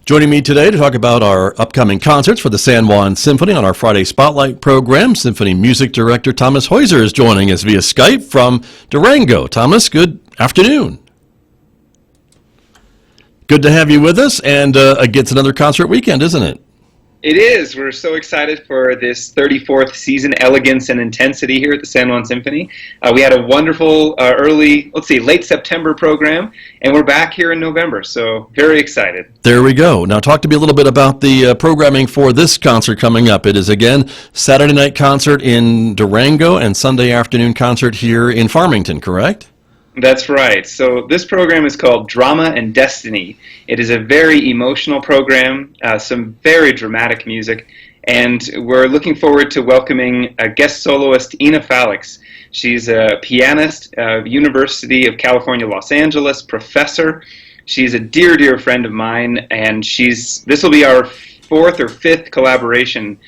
Joining me today to talk about our upcoming concerts for the San Juan Symphony on our Friday Spotlight program, Symphony Music Director Thomas Heuser is joining us via Skype from Durango. Thomas, good afternoon. Good to have you with us, and it's another concert weekend, isn't it? It is. We're so excited for this 34th season, Elegance and Intensity here at the San Juan Symphony. We had a wonderful late September program, and we're back here in November, so very excited. There we go. Now talk to me a little bit about the programming for this concert coming up. It is, again, Saturday night concert in Durango and Sunday afternoon concert here in Farmington, correct? That's right. So this program is called Drama and Destiny. It is a very emotional program, some very dramatic music, and we're looking forward to welcoming a guest soloist, Ina Falix. She's a pianist, University of California, Los Angeles, professor. She's a dear, dear friend of mine, and this will be our fourth or fifth collaboration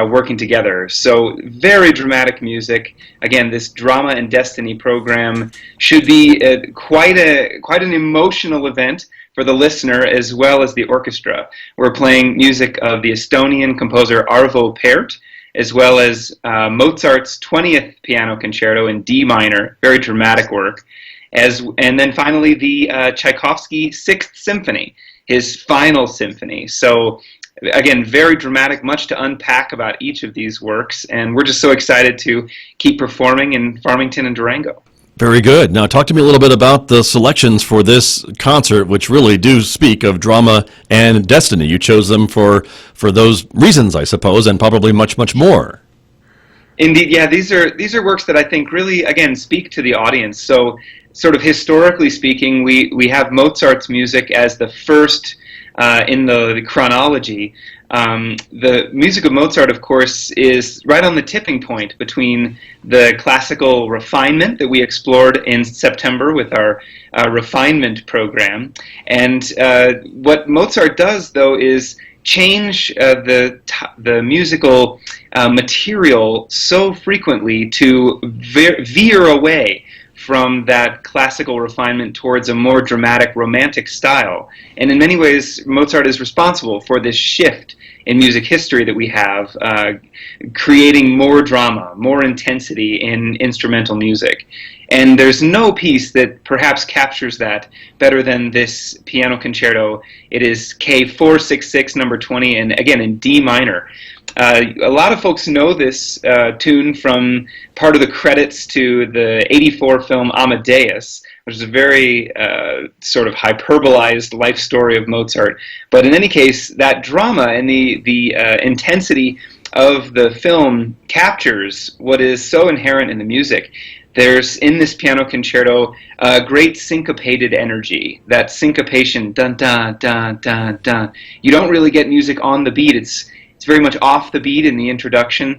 working together. So very dramatic music. Again, this Drama and Destiny program should be quite an emotional event for the listener as well as the orchestra. We're playing music of the Estonian composer Arvo Pärt, as well as Mozart's 20th Piano Concerto in D minor, very dramatic work. And then finally the Tchaikovsky 6th Symphony, his final symphony. So again, very dramatic, much to unpack about each of these works, and we're just so excited to keep performing in Farmington and Durango. Very good. Now talk to me a little bit about the selections for this concert, which really do speak of drama and destiny. You chose them for those reasons, I suppose, and probably much, much more. Indeed, yeah, these are works that I think really, again, speak to the audience. So sort of historically speaking, we have Mozart's music as the first in the chronology. The music of Mozart, of course, is right on the tipping point between the classical refinement that we explored in September with our refinement program. And what Mozart does, though, is change the musical material so frequently to veer away from that classical refinement towards a more dramatic, romantic style. And in many ways, Mozart is responsible for this shift in music history that we have, creating more drama, more intensity in instrumental music. And there's no piece that perhaps captures that better than this piano concerto. It is K466, number 20, and again in D minor. A lot of folks know this tune from part of the credits to the '84 film Amadeus, which is a very sort of hyperbolized life story of Mozart. But in any case, that drama and the intensity of the film captures what is so inherent in the music. There's, in this piano concerto, a great syncopated energy. That syncopation, dun, dun, dun, dun, dun. You don't really get music on the beat. It's very much off the beat in the introduction.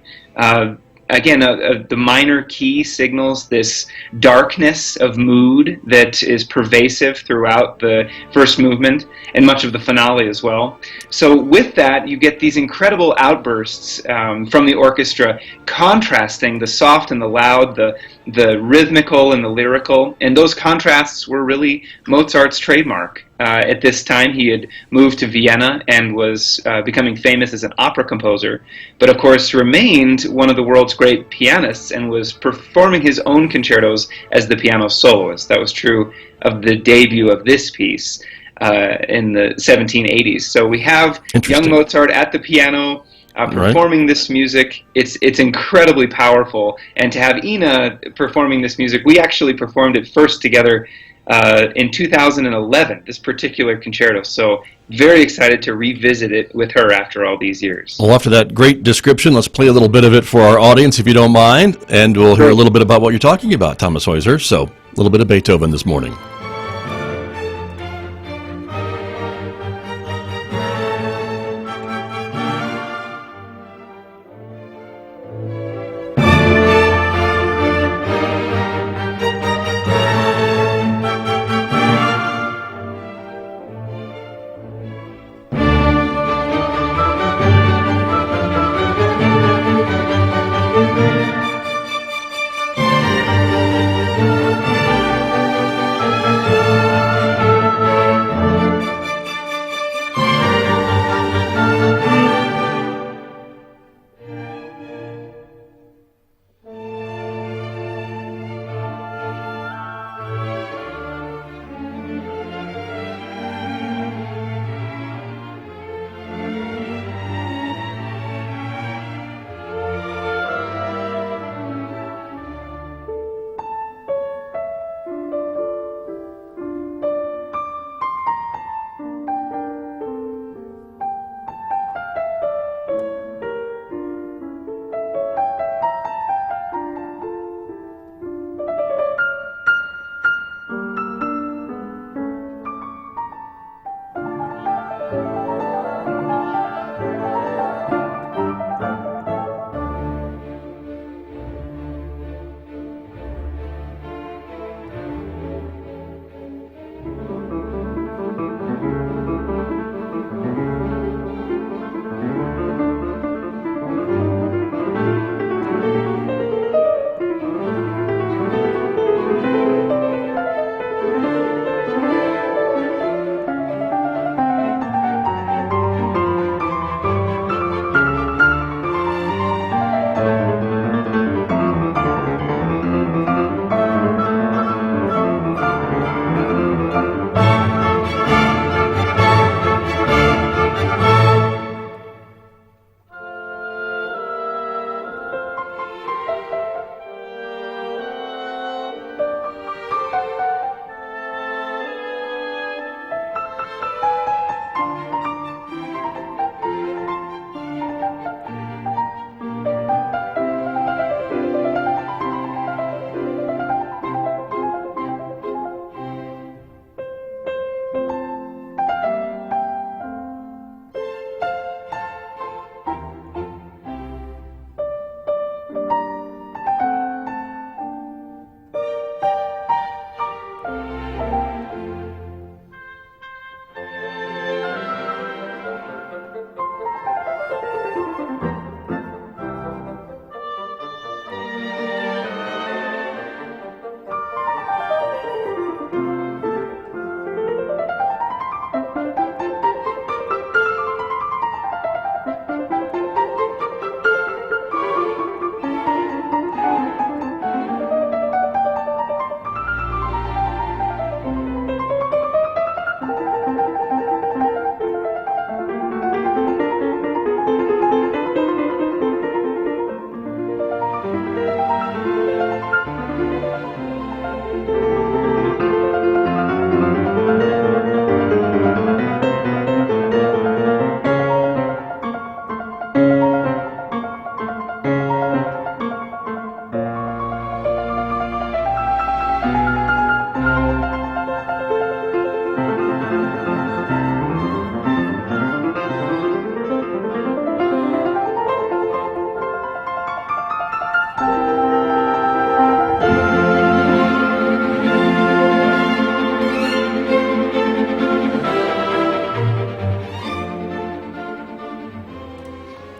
Again, the minor key signals this darkness of mood that is pervasive throughout the first movement and much of the finale as well. So with that, you get these incredible outbursts from the orchestra, contrasting the soft and the loud, the rhythmical and the lyrical, and those contrasts were really Mozart's trademark. At this time, he had moved to Vienna and was becoming famous as an opera composer, but of course remained one of the world's great pianists and was performing his own concertos as the piano soloist. That was true of the debut of this piece in the 1780s. So we have young Mozart at the piano, performing this music. It's incredibly powerful, and to have Ina performing this music, we actually performed it first together in 2011, this particular concerto. So very excited to revisit it with her after all these years. Well, after that great description, let's play a little bit of it for our audience, if you don't mind, and we'll hear a little bit about what you're talking about, Thomas Heuser. So a little bit of Beethoven this morning.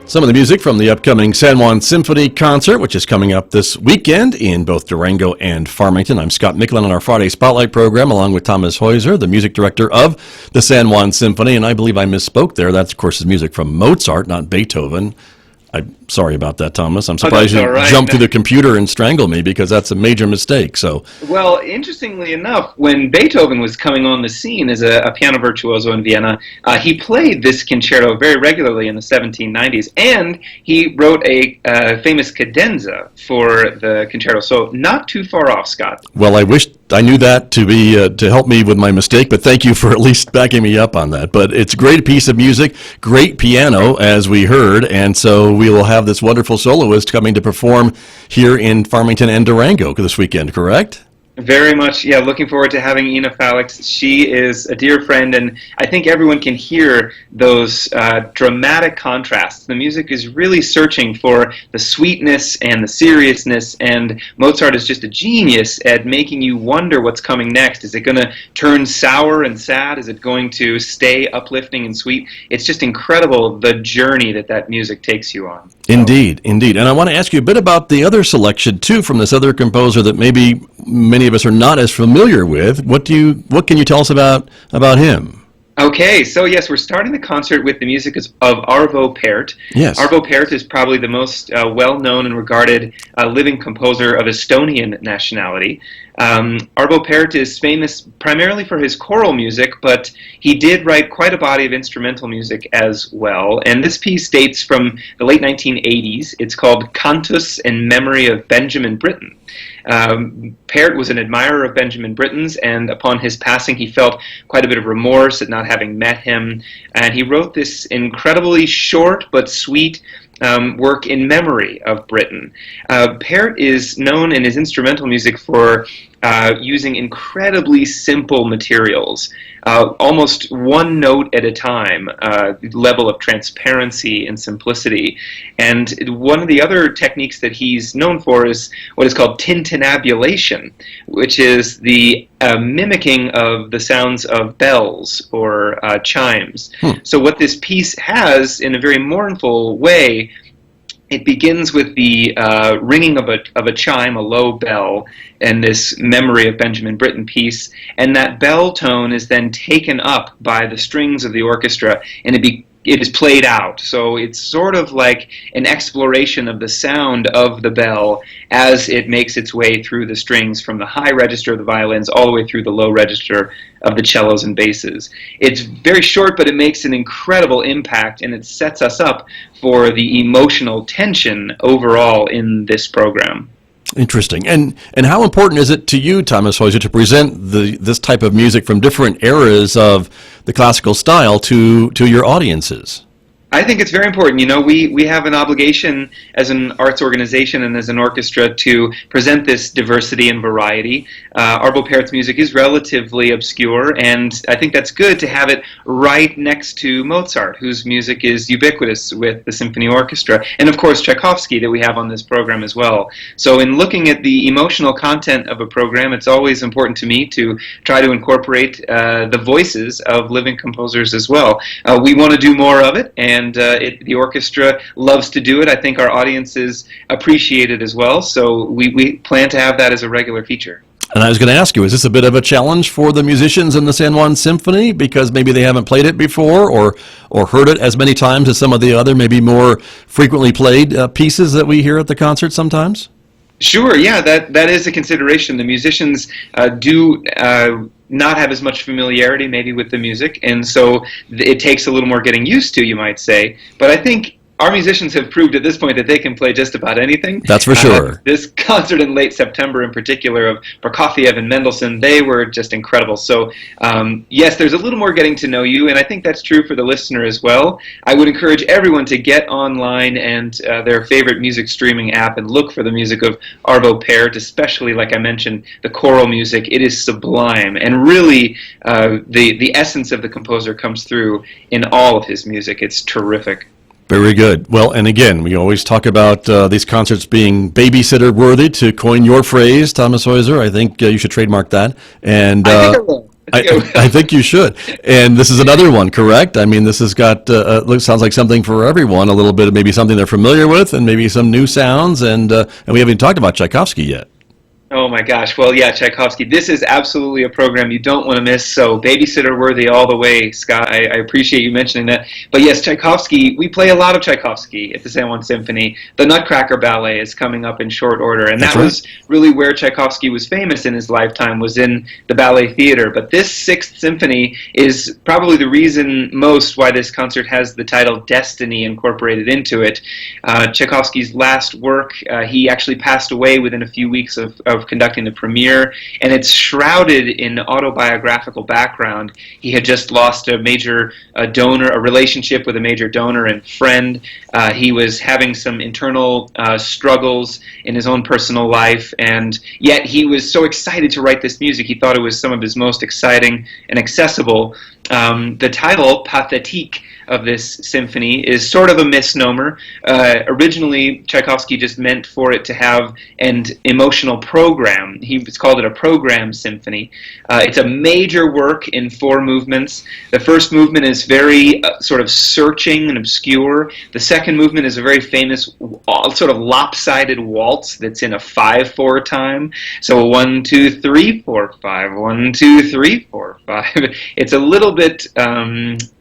Some of the music from the upcoming San Juan Symphony concert, which is coming up this weekend in both Durango and Farmington. I'm Scott Michlin on our Friday Spotlight program, along with Thomas Heuser, the music director of the San Juan Symphony. And I believe I misspoke there. That's, of course, is music from Mozart, not Beethoven. I'm sorry about that, Thomas. I'm surprised you jumped through the computer and strangled me, because that's a major mistake. So, well, interestingly enough, when Beethoven was coming on the scene as a piano virtuoso in Vienna, he played this concerto very regularly in the 1790s, and he wrote a famous cadenza for the concerto. So, not too far off, Scott. Well, I wish I knew that to help me with my mistake, but thank you for at least backing me up on that. But it's a great piece of music, great piano, as we heard, and so we will have this wonderful soloist coming to perform here in Farmington and Durango this weekend, correct? Very much, yeah. Looking forward to having Ina Falix. She is a dear friend, and I think everyone can hear those dramatic contrasts. The music is really searching for the sweetness and the seriousness, and Mozart is just a genius at making you wonder what's coming next. Is it going to turn sour and sad? Is it going to stay uplifting and sweet? It's just incredible, the journey that music takes you on. Indeed, indeed. And I want to ask you a bit about the other selection, too, from this other composer that maybe many of us are not as familiar with. What can you tell us about him? Okay, so yes, we're starting the concert with the music of Arvo Pärt. Yes. Arvo Pärt is probably the most well-known and regarded living composer of Estonian nationality. Arvo Pärt is famous primarily for his choral music, but he did write quite a body of instrumental music as well. And this piece dates from the late 1980s. It's called Cantus in Memory of Benjamin Britten. Pärt was an admirer of Benjamin Britten's, and upon his passing he felt quite a bit of remorse at not having met him, and he wrote this incredibly short but sweet work in memory of Britten. Pärt is known in his instrumental music for using incredibly simple materials, almost one note at a time, level of transparency and simplicity. And one of the other techniques that he's known for is what is called tintinnabulation, which is the mimicking of the sounds of bells or chimes. So what this piece has, in a very mournful way, it begins with the ringing of a chime, a low bell, and this memory of Benjamin Britten piece, and that bell tone is then taken up by the strings of the orchestra, and it is played out. So it's sort of like an exploration of the sound of the bell as it makes its way through the strings from the high register of the violins all the way through the low register of the cellos and basses. It's very short, but it makes an incredible impact, and it sets us up for the emotional tension overall in this program. Interesting. And how important is it to you, Thomas Heuser, to present this type of music from different eras of the classical style to your audiences? I think it's very important. You know, we have an obligation as an arts organization and as an orchestra to present this diversity and variety. Arvo Pärt's music is relatively obscure, and I think that's good to have it right next to Mozart, whose music is ubiquitous with the symphony orchestra, and of course Tchaikovsky that we have on this program as well. So in looking at the emotional content of a program, it's always important to me to try to incorporate the voices of living composers as well. We want to do more of it, and the orchestra loves to do it. I think our audiences appreciate it as well, so we plan to have that as a regular feature. And I was going to ask you, is this a bit of a challenge for the musicians in the San Juan Symphony, because maybe they haven't played it before or heard it as many times as some of the other, maybe more frequently played pieces that we hear at the concert sometimes? Sure, yeah, that is a consideration. The musicians do not have as much familiarity maybe with the music, and so it takes a little more getting used to, you might say. But I think our musicians have proved at this point that they can play just about anything. That's for sure. This concert in late September in particular of Prokofiev and Mendelssohn, they were just incredible. So yes, there's a little more getting to know you, and I think that's true for the listener as well. I would encourage everyone to get online and their favorite music streaming app and look for the music of Arvo Pärt, especially, like I mentioned, the choral music. It is sublime, and really the essence of the composer comes through in all of his music. It's terrific. Very good. Well, and again, we always talk about these concerts being babysitter worthy, to coin your phrase, Thomas Heuser. I think you should trademark that. And I think I will. I think you should. And this is another one, correct? I mean, this has got, sounds like something for everyone, a little bit of maybe something they're familiar with and maybe some new sounds. And we haven't even talked about Tchaikovsky yet. Oh my gosh. Well, yeah, Tchaikovsky. This is absolutely a program you don't want to miss. So babysitter worthy all the way, Scott. I appreciate you mentioning that. But yes, Tchaikovsky, we play a lot of Tchaikovsky at the San Juan Symphony. The Nutcracker Ballet is coming up in short order. And that was really where Tchaikovsky was famous in his lifetime, was in the ballet theater. But this Sixth Symphony is probably the reason most why this concert has the title Destiny incorporated into it. Tchaikovsky's last work, he actually passed away within a few weeks of conducting the premiere, and it's shrouded in autobiographical background. He had just lost a major donor, a relationship with a major donor and friend. He was having some internal struggles in his own personal life, and yet he was so excited to write this music. He thought it was some of his most exciting and accessible. The title, Pathétique, of this symphony is sort of a misnomer. Originally, Tchaikovsky just meant for it to have an emotional program. He called it a program symphony. It's a major work in 4 movements. The first movement is very sort of searching and obscure. The second movement is a very famous sort of lopsided waltz that's in a 5/4 time. So 1, 2, 3, 4, 5. 1, 2, 3, 4, 5. It's a little bit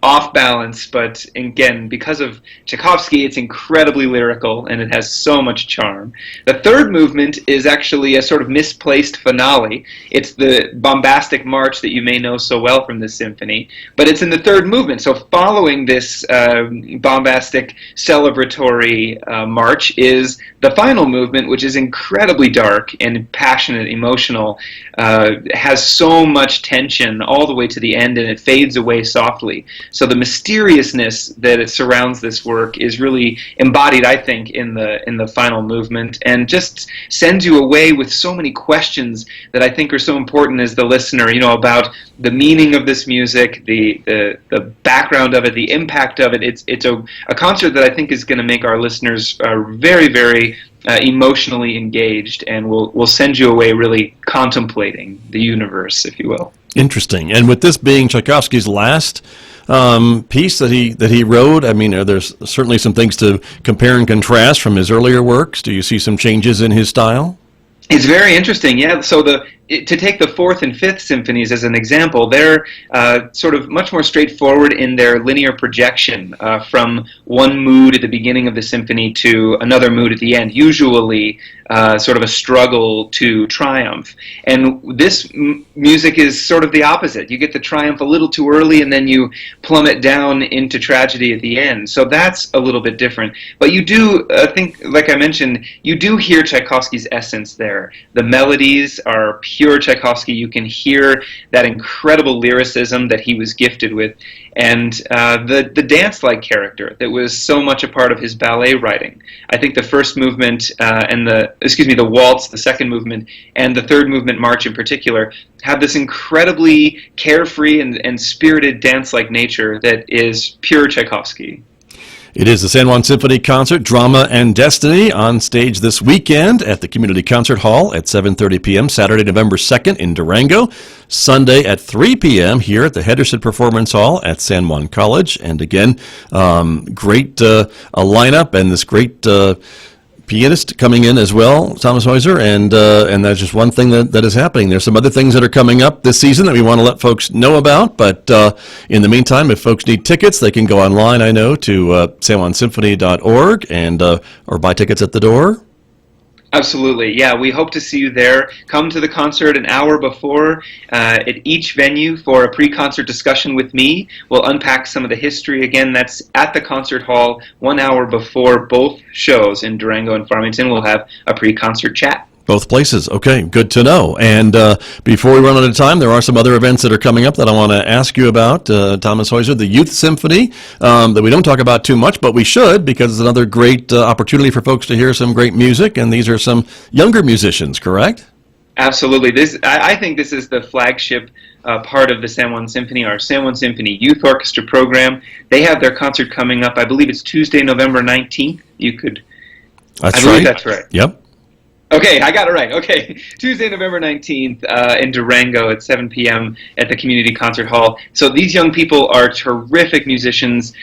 off balance, but again, because of Tchaikovsky, it's incredibly lyrical and it has so much charm. The third movement is actually a sort of misplaced finale. It's the bombastic march that you may know so well from this symphony, but it's in the third movement. So following this bombastic celebratory march is the final movement, which is incredibly dark and passionate, emotional, has so much tension all the way to the end, and it fades away softly. So the mysteriousness that it surrounds this work is really embodied, I think, in the final movement, and just sends you away with so many questions that I think are so important as the listener, about the meaning of this music, the background of it, the impact of it. It's a concert that I think is going to make our listeners very, very emotionally engaged, and will send you away really contemplating the universe, if you will. Interesting. And with this being Tchaikovsky's last piece that he wrote, I mean, there's certainly some things to compare and contrast from his earlier works. Do you see some changes in his style? It's very interesting, yeah. So to take the Fourth and Fifth Symphonies as an example, they're sort of much more straightforward in their linear projection from one mood at the beginning of the symphony to another mood at the end, usually sort of a struggle to triumph. And this music is sort of the opposite. You get the triumph a little too early, and then you plummet down into tragedy at the end. So that's a little bit different. But you do, I think, like I mentioned, you do hear Tchaikovsky's essence there. The melodies are pure Tchaikovsky. You can hear that incredible lyricism that he was gifted with, and the dance-like character that was so much a part of his ballet writing. I think the first movement and the waltz, the second movement, and the third movement march in particular have this incredibly carefree and spirited dance-like nature that is pure Tchaikovsky. It is the San Juan Symphony Concert, Drama and Destiny, on stage this weekend at the Community Concert Hall at 7:30 p.m., Saturday, November 2nd in Durango, Sunday at 3 p.m. here at the Henderson Performance Hall at San Juan College. And again, great a lineup and this great pianist coming in as well, Thomas Heuser, and that's just one thing that is happening. There's some other things that are coming up this season that we want to let folks know about, but in the meantime, if folks need tickets, they can go online, I know, to sanjuansymphony.org and or buy tickets at the door. Absolutely, yeah. We hope to see you there. Come to the concert an hour before at each venue for a pre-concert discussion with me. We'll unpack some of the history. Again, that's at the concert hall 1 hour before both shows in Durango and Farmington. We'll have a pre-concert chat. Both places. Okay, good to know. And before we run out of time, there are some other events that are coming up that I want to ask you about. Thomas Heuser, the Youth Symphony, that we don't talk about too much, but we should, because it's another great opportunity for folks to hear some great music, and these are some younger musicians, correct? Absolutely. I think this is the flagship part of the San Juan Symphony, our San Juan Symphony Youth Orchestra program. They have their concert coming up. I believe it's Tuesday, November 19th. That's I believe that's right. Yep. Okay, I got it right. Okay, Tuesday, November 19th in Durango at 7 p.m. at the Community Concert Hall. So these young people are terrific musicians.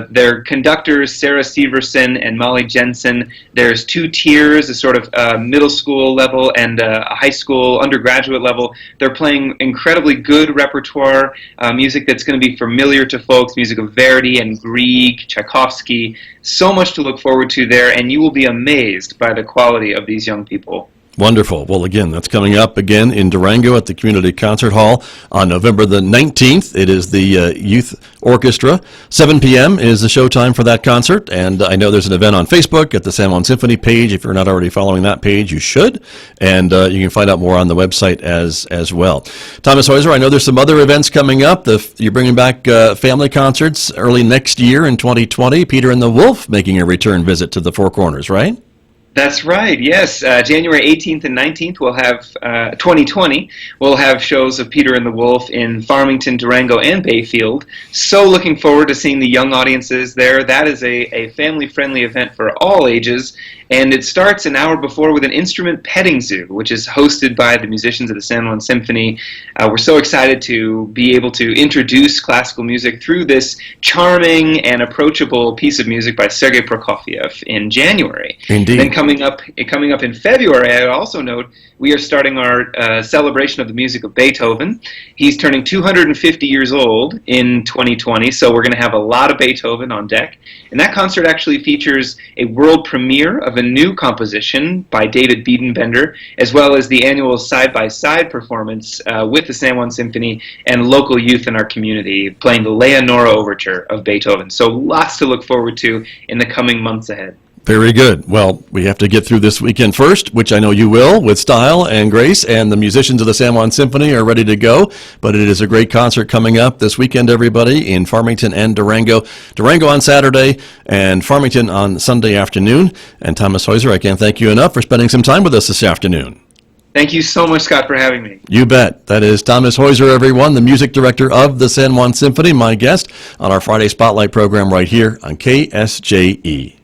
They're conductors, Sarah Severson and Molly Jensen. There's two tiers, a sort of middle school level and a high school undergraduate level. They're playing incredibly good repertoire, music that's going to be familiar to folks, music of Verdi and Grieg, Tchaikovsky. So much to look forward to there, and you will be amazed by the quality of these young people. Wonderful. Well, again, that's coming up again in Durango at the Community Concert Hall on November the 19th. It is the Youth Orchestra. 7 p.m. is the showtime for that concert, and I know there's an event on Facebook at the San Juan Symphony page. If you're not already following that page, you should, and you can find out more on the website as well. Thomas Heuser, I know there's some other events coming up. You're bringing back family concerts early next year in 2020. Peter and the Wolf making a return visit to the Four Corners, right? That's right, yes. January 18th and 19th, we'll have 2020. We'll have shows of Peter and the Wolf in Farmington, Durango, and Bayfield. So looking forward to seeing the young audiences there. That is a family-friendly event for all ages, and it starts an hour before with an instrument petting zoo, which is hosted by the musicians of the San Juan Symphony. We're so excited to be able to introduce classical music through this charming and approachable piece of music by Sergei Prokofiev in January. Indeed. Then coming up in February, I also note we are starting our celebration of the music of Beethoven. He's turning 250 years old in 2020, so we're going to have a lot of Beethoven on deck. And that concert actually features a world premiere of a new composition by David Biedenbender, as well as the annual side-by-side performance with the San Juan Symphony and local youth in our community, playing the Leonora Overture of Beethoven. So lots to look forward to in the coming months ahead. Very good. Well, we have to get through this weekend first, which I know you will, with style and grace, and the musicians of the San Juan Symphony are ready to go. But it is a great concert coming up this weekend, everybody, in Farmington and Durango. Durango on Saturday and Farmington on Sunday afternoon. And Thomas Heuser, I can't thank you enough for spending some time with us this afternoon. Thank you so much, Scott, for having me. You bet. That is Thomas Heuser, everyone, the music director of the San Juan Symphony, my guest on our Friday Spotlight program right here on KSJE.